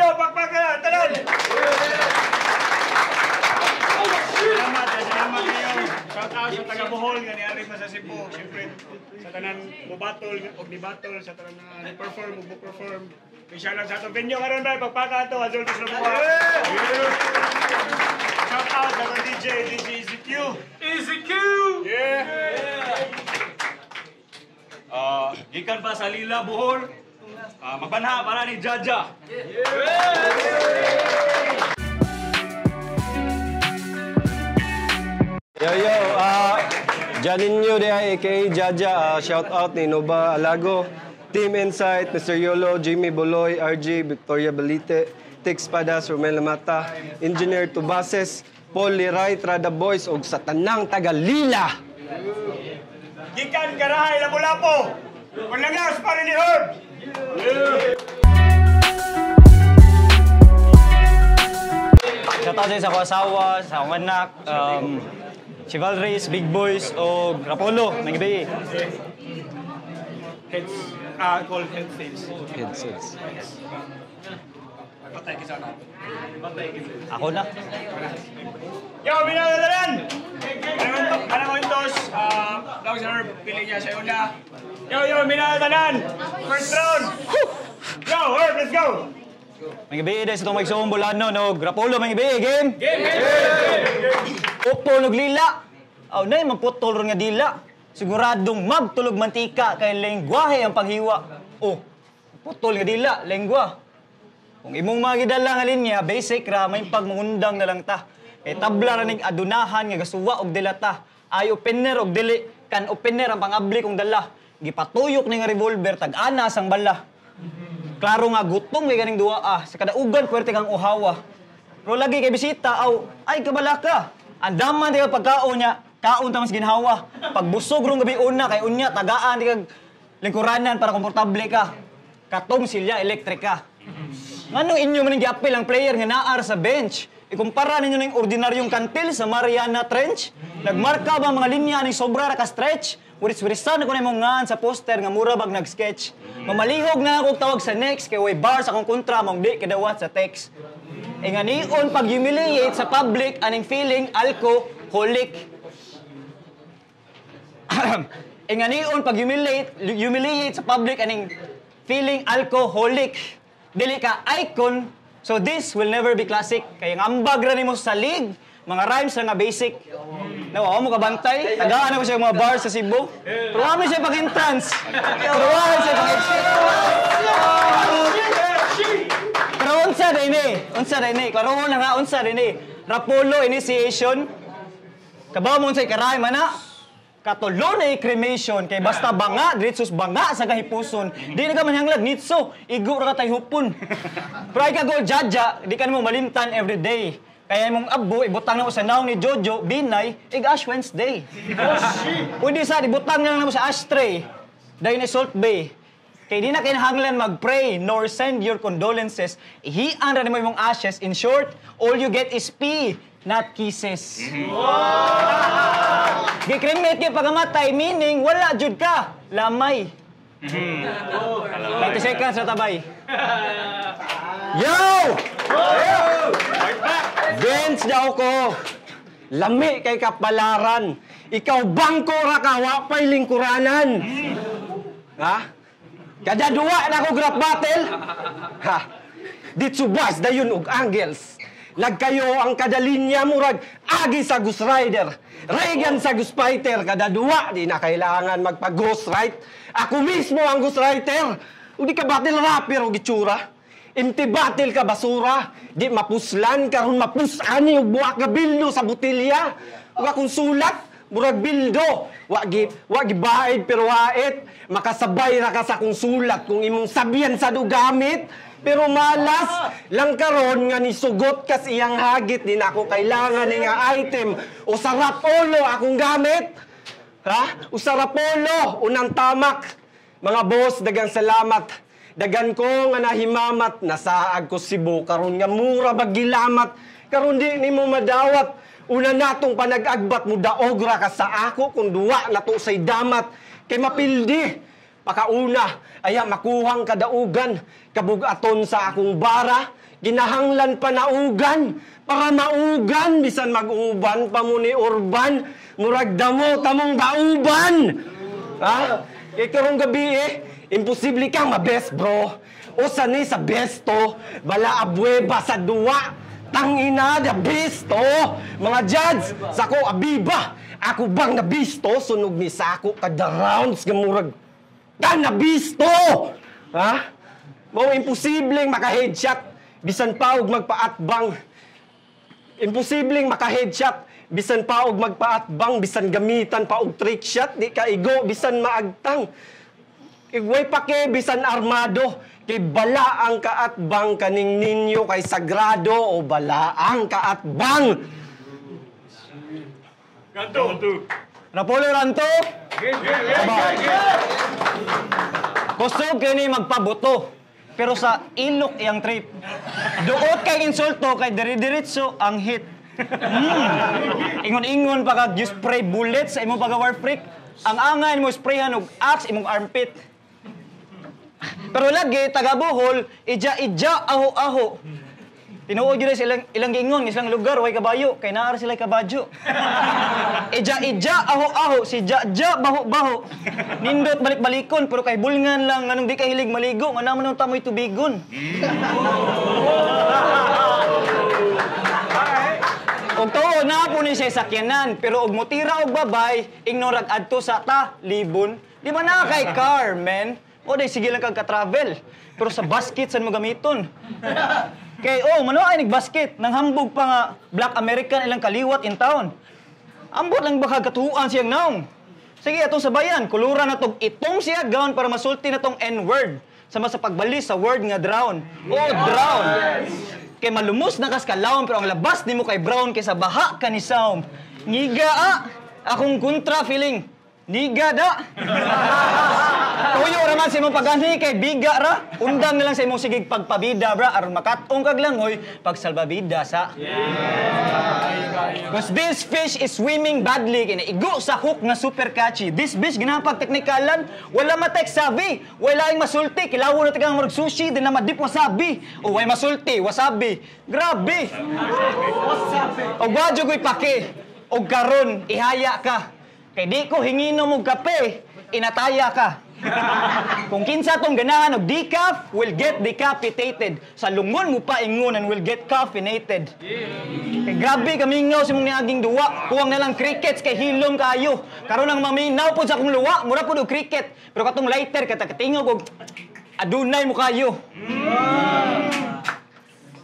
yo, pakpakan, tanan! Salamat kayo. Shout out sa taga Bohol nga niari pa sa Cebu. Siyempre sa tanan mo battle o ni battle sa tanan na ni-perform mo perform. Shout out sa atong venue karon ba pagpaka to Azul Tus Labuha. Shout out sa DJ EZQ. EZQ. Yeah. Gikan pa sa Lila Bohol. Magbanha para ni Jaja. Yo, Janinyo de kay Jaja, shout out ni Nova Alago, Team Insight, Mr. Yolo, Jimmy Boloy, RG, Victoria Belite, Tix Padas, Romel Mata, Engineer Tubases, Paul Liray, Trada Boys, ug sa tanang taga-Lila. Gikan Karahay, Lapu-Lapu. Paglagas para ni Herb. Shout out sa akong asawa, sa akong anak, Chivalries, Big Boys, o Rapolo, Nangibayi. Heads, called head sales. Head sales. Patay ka sana. Ako na. Yo, binagadalan! Anong kwintos? Dog sa Herb, pili niya sa una. Yo, binagadalan! First round! Yo, Herb, let's go! Nangibayi din sa itong magsuong bulano, no? Rapolo, Nangibayi, game! Upo, Lila. Aw, nay, magputol rin nga dila. Siguradong magtulog mantika kay lengguwahe ang panghiwa. Oh, putol nga dila, lengguwa. Kung imong magidala nga linya, basic ra, may pagmungundang na lang ta. Kay tabla ra ning adunahan nga gasuwa og dilata. Ay opener og dili, kan opener ang pangabli kong dala. Gipatuyok ning revolver tag-ana sang bala. Klaro nga gutom kay ganing duwa sa kadaugan puwerte kang uhawa. Pero lagi kay bisita, aw, ay kabala ka. Andaman di ka pagkaon niya, kaon ta mas ginhawa. Pagbusog rong gabi una kay unya tagaan di kag lingkuranan para komportable ka. Katong silya elektrika. Nganong inyo man giapil ang player nga naar sa bench? Ikumpara ninyo ning ordinaryong kantil sa Mariana Trench. Nagmarka ba mga linya ning sobra ra ka stretch? Wiris-wirisan ko na imong ngan sa poster nga mura bag nag-sketch. Mamalihog na akong tawag sa next kay way bars akong kontra mong di kadawat sa text. Nga niyon pag humiliate sa public aning feeling alcoholic. Nga niyon pag humiliate sa public aning feeling alcoholic. Dili ka icon, so this will never be classic. Kaya ang ambag ra nimo sa league, mga rhymes nga basic. Nawa mo kabantay, tagaan ako siya mga bars sa Cebu. Pero ano siya pag-entrance? Pero ano siya pag-exit? Pero unsa din klaro na nga unsa din Rapolo initiation. Kabaw mo unsay karay mana? Katulo na cremation kay basta banga diretsos banga sa kahipuson. Di na ka manhanglag nitso, igo ra ka tay hupon. Pero ay ka go Jaja, di ka mo malimtan every day. Kaya mong abo, ibutang na mo sa naong ni Jojo, Binay, Ash Wednesday. Pwede sa, ibutang na mo sa ashtray, dahil ni Salt Bay. Kaya di na kinahanglan mag-pray, nor send your condolences. Ihian na mo yung ashes. In short, all you get is pee, not kisses. Gikremate kay pagamatay, meaning wala jud ka, lamay. 30 seconds na tabay. Yo! Bench daw ko. Lami kay kapalaran. Ikaw bangko ra ka, wapay lingkuranan. Ha? Kada duwa na ko graph battle. Ha? Ditsubas dayon og angles. Lagkayo ang kada linya murag agi sa Ghost Rider. Reagan sa Ghost Fighter. Kada duwa di na kailangan magpa-ghost right. Ako mismo ang Ghost Rider. Ug di ka battle rapper og itsura. Empty battle ka basura. Di mapuslan karon mapusani og buwak nga bildo sa botelya. Ug akong sulat murag bildo. Wa gibaid pero wait. Makasabay ra ka sa akong sulat kung imong sabyan sa dugamit. Pero malas lang karon nga nisugot kas iyang hagit di na ako kailangan ni nga item o sa Rapolo akong gamit. Ha? O sa Rapolo unang tamak. Mga boss dagang salamat. Dagan ko nga nahimamat nasaag ko Cebu karon nga mura bagilamat karon di nimo madawat una natong panag-agbat mo daogra ka sa ako kung duwa nato say damat kay mapildi pakauna aya makuhang kadaugan kabugaton sa akong bara ginahanglan pa naugan para maugan bisan mag-uban pa mo ni Urban murag damo tamong dauban. Ha? Karong gabi imposible kang mabest bro. Usa ni sa besto bala abueba sa duwa. Tangina da besto. Mga judge, sako abiba. Ako bang nabisto sunog ni sako kada rounds nga murag nabisto. Ha? Mao imposibleng maka-headshot bisan pa og magpaatbang. Imposibleng maka-headshot bisan pa og magpaatbang bisan gamitan pa og trick shot di ka igo bisan maagtang. Igway pa ke bisan armado kay bala ang kaatbang kaning ninyo kay sagrado o bala ang kaatbang. Ganto. Rapolo ranto. Kusog kayo ni magpaboto. Pero sa ilok iyang trip. Duot kay insulto kay diri-diritso ang hit. Ingon-ingon pa kag you spray bullets sa imong pag-war freak. Ang angay mo sprayhan og axe imong armpit. Pero lagi taga Bohol, ija-ija aho-aho. Tinuod yun sa ilang giingon, isang lugar, way kabayo, kay naara sila kabadyo. Ija-ija, aho-aho, si ja-ja, baho-baho. Nindot balik-balikon, pero kay bulngan lang, anong di kahilig maligo, nga naman ang tamoy tubigon. Og tuod na po ni siya sakyanan, pero og mutira og babay, ignorag adto sa libon. Di ba na kay car, man? O day, sige lang kag ka-travel. Pero sa basket, saan mo gamiton? Kay, mano ay nag-basket. Nang hambog pa nga, Black American ilang kaliwat in town. Ambot lang baka katuhuan siyang naong. Sige, atong sabayan, kulura na tong itong siya gown para masulti na tong N-word. Sama sa pagbalis sa word nga drown. Drown. Kay malumos na kas kalawon, pero ang labas ni mo kay brown kaysa baha ka ni Saum. Ngiga akong kontra feeling. Niga da. Tuyo raman sa imong pagani kay biga ra. Undang na lang sa imong sigig pagpabida bra aron makatong kag langoy pagsalbabida sa. Cause this fish is swimming badly kini igo sa hook nga super catchy. This fish ginapag teknikalan, wala matek sabi, wala ing masulti, kilawo na tagang murag sushi din na madip wasabi. O way masulti, wasabi. Grabe. O wadyo ko'y pake. O karon ihaya ka. Kay di ko hinginom og kape, inataya ka. Kung kinsa tong ganahan og decaf, will get decapitated. Sa lungon mo pa ingon and will get caffeinated. Kay grabe kamingaw si mong niaging duwa. Kuwang na lang crickets kay hilom kayo. Karon ang maminaw po sa akong luwa, mura po og cricket. Pero katong lighter, katatingog og adunay mo kayo.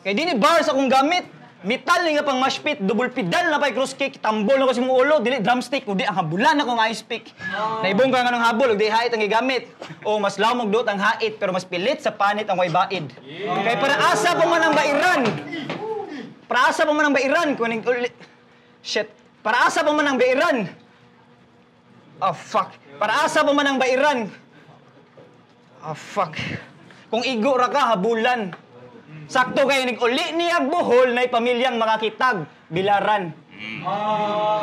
Kay di ni bar sa akong gamit. Metal nga pang mash pit, double pedal na pa'y cross kick, tambol na ko si mong ulo, dili drumstick, kundi ang habulan na kong ice pick. Naibong ka nga ng habol, di hait ang igamit. O mas lamog doot ang hait, pero mas pilit sa panit ang way baid. Kaya para asa pa man ang bairan. Para asa pa man ang bairan. Shit. Para asa pa man ang bairan. Oh, fuck. Para asa pa man ang bairan. Oh, fuck. Kung igo ra ka, habulan. Sakto kayo nag-uli niyag Bohol na pamilyang makakitag, bilaran.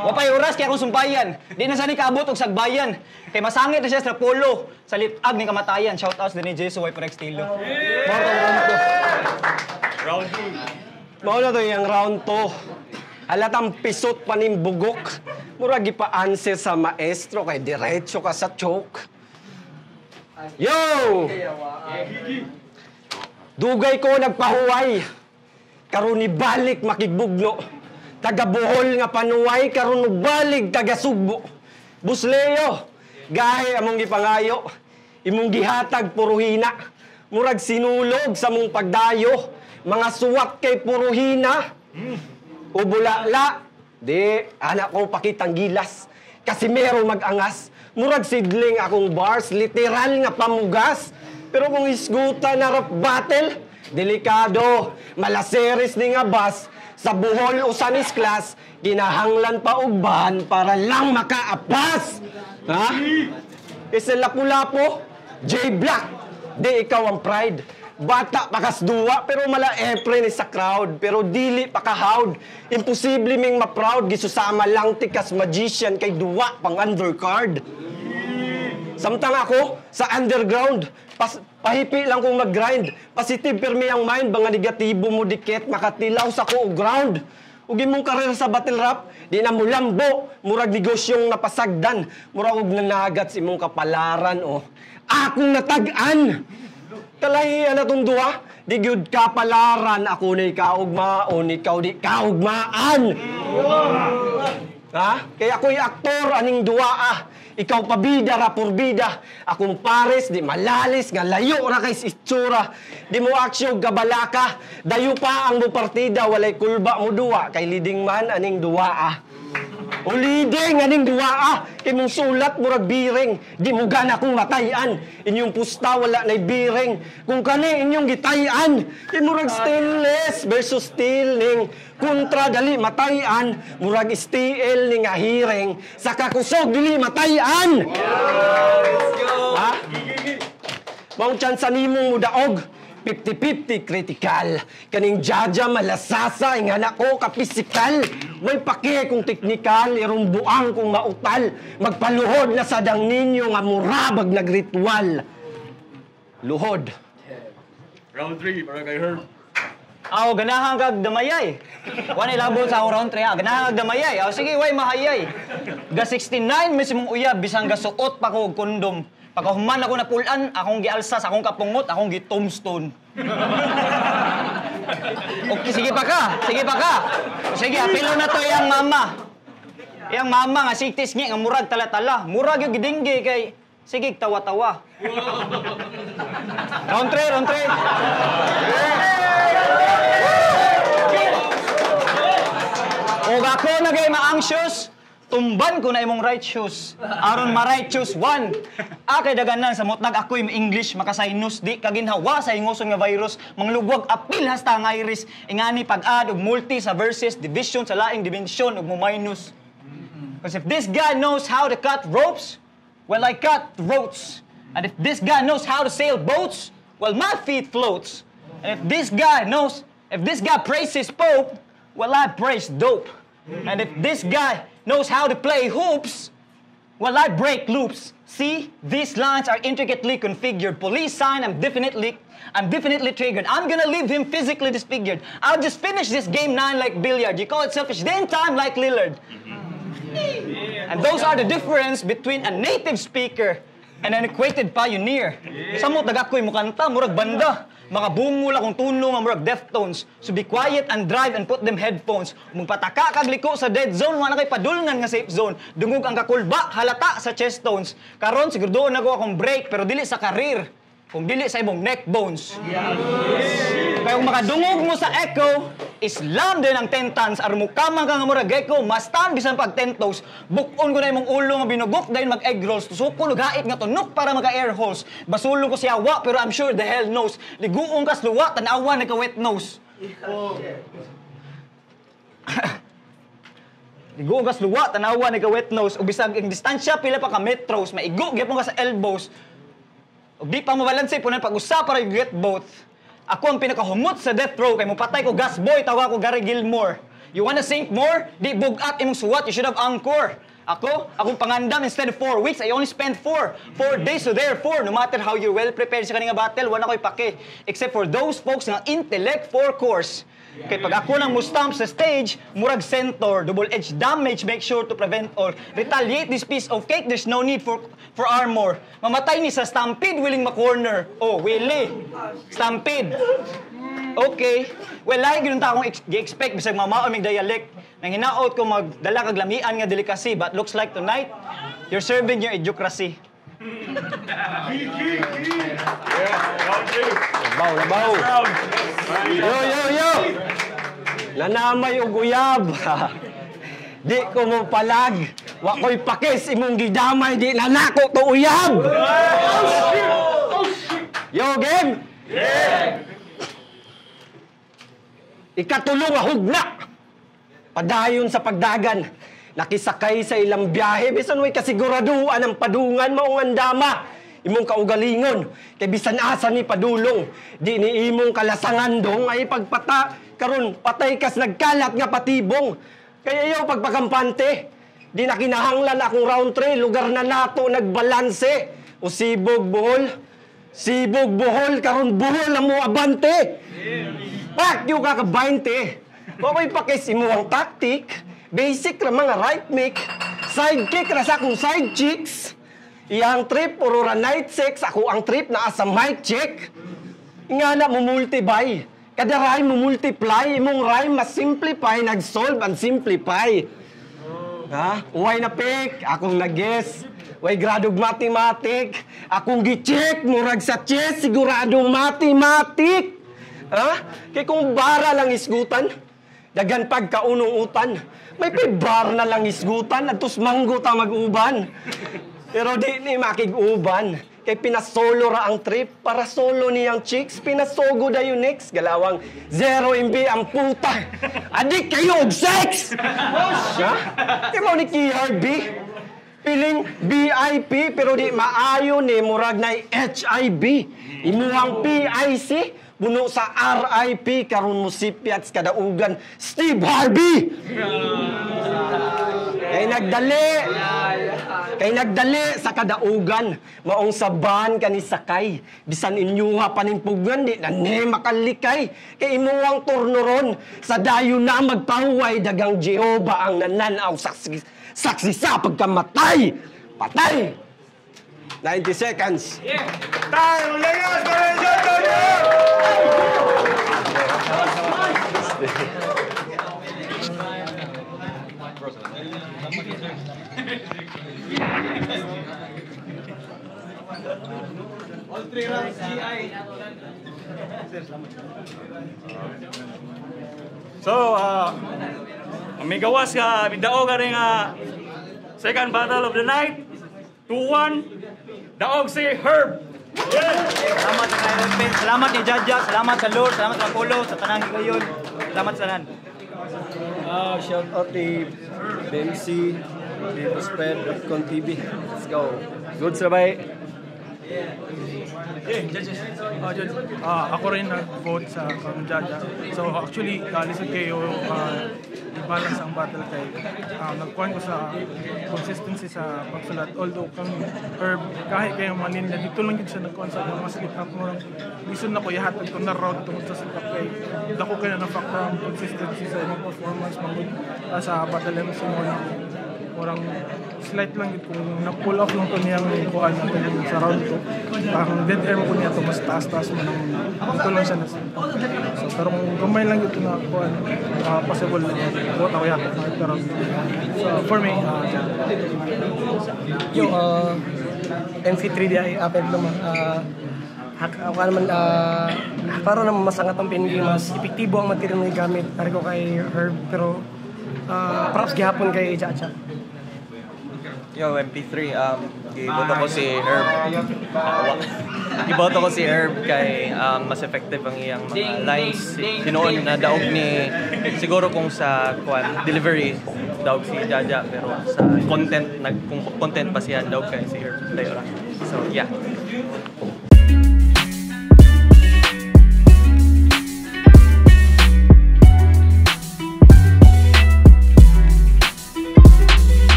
Wapay oras kaya akong sumpayan. Di na sani kaabot og sagbayan. Kay masangit na siya sa polo. Sa litag ni kamatayan. Shout out din ni Jesus way para estilo. Round 2. Mao na to yung round 2. Alatang pisot pa ning bugok. Mura gipa-answer sa maestro kay diretso ka sa choke. Yo! Dugay ko nagpahuway. Karon ni balik makigbugno. Taga Bohol nga panuway karon balik taga Sugbo. Busleo, gahe among gipangayo. Imong gihatag puro hina. Murag sinulog sa mong pagdayo. Mga suwat kay puro hina. O bulala, di anak ko pakitang gilas. Kasi meron mag-angas. Murag sidling akong bars, literal nga pamugas. Pero kung isguta na rap battle, delikado. Malaseris ni nga bus, sa Bohol o Sanis class, ginahanglan pa og ban para lang makaapas. Ha? Isa lapu-lapo, J Black, di ikaw ang pride. Bata pakas duwa, pero mala Efren sa crowd. Pero dili pakahawd. Imposible ming ma-proud. Gisusama lang tikas magician kay duwa pang undercard. Samtang ako, sa underground, pahipi lang kong mag-grind. Positive pirmi ang mind, mga negatibo mo dikit, makatilaw sa ko o ground. Ug imong karir sa battle rap, di na mo lambo, murag negosyong napasagdan, murag og nanagat sa imong kapalaran, oh. Akong natag-an! Kalahian na itong duha, di gyud kapalaran, ako na ikaugmaon, ikaw di kaugmaan! Ha? Kaya ako'y aktor, aning duwa ah. Ikaw pabida ra purbida. Akong pares, di malalis, nga layo ra kay itsura. Di mo aksyo gabalaka. Dayo pa ang mo partida, walay kulba mo duwa. Kay leading man, aning duwa ah. O leading, aning duwa ah. Kay mong sulat, murag biring. Di mo gana kong matayan. Inyong pusta, wala na'y biring. Kung kani, inyong gitayan. Kay murag stainless versus steel ning kontra dali matayan, murag STL ni nga hiring, sa kakusog dili matayan. Ha? Maong tsansa nimong mudaog, 50-50 critical. Kaning jaja malasasa, ang anak ko kapisikal. May pake kung teknikal, irumbuang kung mautal. Magpaluhod na sa dang ninyo nga murabag nagritual. Luhod. Round 3, para kay Herb. Aw, ganahan kag damayay. Wala ilabot sa round 3 ha. Ganahan kag damayay. Aw, sige, way mahayay. Ga 69 mismong uyab, bisang gasuot pa ko og kondom. Pagkahuman ako napulan, akong gialsa sa akong kapungot, akong gi-tombstone. Okay, sige pa ka. Sige pa ka. Sige, apilo na to iyang mama. Iyang mama nga siktis nga murag tala-tala. Murag yung gidinggi kay sige tawa-tawa. Round 3, round 3. O ako na kay ma-anxious, tumban ko na imong right shoes. Aron ma-right shoes, 1. Kay daganan sa mutnag ako'y English, makasinus, di kaginhawa sa ingoson nga virus, manglugwag apil hasta ang iris, ingani pag-add og multi sa verses, division sa laing dimensyon og mo minus. Because if this guy knows how to cut ropes, well, I cut throats. And if this guy knows how to sail boats, well, my feet floats. And if this guy praises Pope, well, I praise dope. And if this guy knows how to play hoops, well, I break loops. See, these lines are intricately configured. Police sign, I'm definitely triggered. I'm gonna leave him physically disfigured. I'll just finish this game 9 like billiard. You call it selfish, then time like Lillard. And those are the difference between a native speaker and an equated pioneer. Samot nagakoy mo kanta, murag banda. Mga bungol akong tuno nga murag deftones. So be quiet and drive and put them headphones. Mung pataka kag liko sa dead zone, wala kay padulngan nga safe zone. Dungog ang kakulba, halata sa chest tones. Karon siguro doon ako akong break, pero dili sa karir. Kung dili sa imong neck bones. Kaya kung makadungog mo sa echo, Islam din ang 10 tons. Aron mo kamang ka nga murag gecko, mastan bisan pag 10 toes. Bukon ko na imong ulo nga binugok dahil mag egg rolls. Tusok ko lugait nga tunok para maka air holes. Basulong ko si awa pero I'm sure the hell knows. Liguong kas luwa, tanawa na ka wet nose. Liguong kas luwa, tanawa na ka wet nose. Ubisag ang distansya pila pa ka metros. Maigo gyapon ka sa elbows. Ug di pa mabalanse punan pag-usa para you get both. Ako ang pinakahumot sa death row kay mopatay ko gas boy tawa ko Gary Gilmore. You wanna sink more? Di bugat imong suwat, you should have encore. Akong pangandam instead of 4 weeks, I only spent 4 days, so therefore, no matter how you're well prepared sa kaninga battle, wala ko'y pake. Except for those folks nga intellect 4 course. Kaya pag ako nang mustamp sa stage, murag centaur, double-edged damage, make sure to prevent or retaliate this piece of cake, there's no need for armor. Mamatay ni sa stampede, willing ma-corner. Oh, willy. Stampede. Okay. Well, lahi ganun ta akong i-expect bisag mamaon mig dialect. Nang hinaot ko magdala kag lamian nga delicacy, but looks like tonight, you're serving your idiocracy. Labaw. Yo! Nanamay og uyab. Di ko mo palag. Wa ko'y pakis imong gidamay, di nanako to uyab. Yo, game! Ikatulong nga hugna. Padayon sa pagdagan. Nakisakay sa ilang biyahe. Bisan mo'y kasiguraduan ang padungan maong andama. Imong kaugalingon. Kay bisan asa ni padulong. Di ni imong kalasangan dong ay pagpata. Karon patay kas nagkalat nga patibong. Kaya yaw pagpakampante. Di na kinahanglan akong round 3. Lugar na nato nagbalanse. O sibog buhol? Sibog buhol, karon buhol na mo abante. Pak, yung ka 20. Wakoy pakis imo ang tactic. Basic ra mga right mic. Sidekick ra sa akong side chicks. Iyang trip, puro ra night sex. Ako ang trip na asa mic check. Nga na mo multibay. Kada rhyme mo multiply. Imong rhyme mas simplify. Nag-solve and simplify. Ha? Uway na pick. Akong nag-guess. Uway gradog mathematic. Akong gi-check. Murag sa chess. Siguradong mathematic. Ha? Kay kung bara lang isgutan, dagan pagkaunong utan. May pibar na lang isgutan. At tus manggo ta mag-uban. Pero di ni makig-uban. Kay pinasolo ra ang trip. Para solo niyang chicks. Pinasogo da yung next. Galawang 0 MB ang puta. Adik kayo og sex! Ha? Kaya mo ni KRB. Piling BIP. Pero di maayo ni murag na HIV. Imuhang PIC. Buno sa RIP. Karon mo sipiats kadaugan. Steve Harvey! Kay nagdali sa kadaugan, maong saban kani sakay. Bisan inyuha paninpugan, di na ne makalikay. Kay imuwang turnuron, sa dayo na magpahuway, dagang Jehova ang nananaw saksi sa pagkamatay. Patay! 90 seconds. Time! Ulayos! All 3 rounds, GI. So, may gawas ka, may daog ka rin second battle of the night. 2-1. Daog si Herb. Salamat sa KRP. Salamat ni Jaja. Salamat sa Lord. Salamat sa Polo. Sa Tanang Higayon. Salamat sa nan. Shout out to BMC, Spread, Con TV. Let's go. Good sabay. Ako rin nag-vote sa Jaja. So actually, lisod kayo balance ang battle kay nagkuhan ko sa consistency sa pagsulat. Although kang Herb, kahit kayo manin na dito lang yun siya nagkuhan sa mga slip up mo. Listen na ko yahatag ko na round tungkol sa slip up kay dako kayo na factor ang consistency sa imong performance magod sa battle MC mo na orang slight lang kung na-pull off lang to niyang kuhaan natin sa round 2. Parang dead air mo ko niya to, mas taas-taas mo nang ito lang siya nasa. So, pero kung gamay lang ito na kuhaan, possible na buot ako yakot na ito round. So, for me, yung MC3DI apel naman, ako naman, para naman masangat ang pinigay, mas epektibo ang material na gamit. Pari ko kay Herb, pero props gihapon kay Jaja. Yo, MP3, iboto ko si Herb. Iboto ko si Herb kay mas effective ang iyang mga lines. Sinoon na daog ni, siguro kung sa delivery, daog si Jaja, pero sa content, kung content pa siya, daog kay si Herb. So, yeah.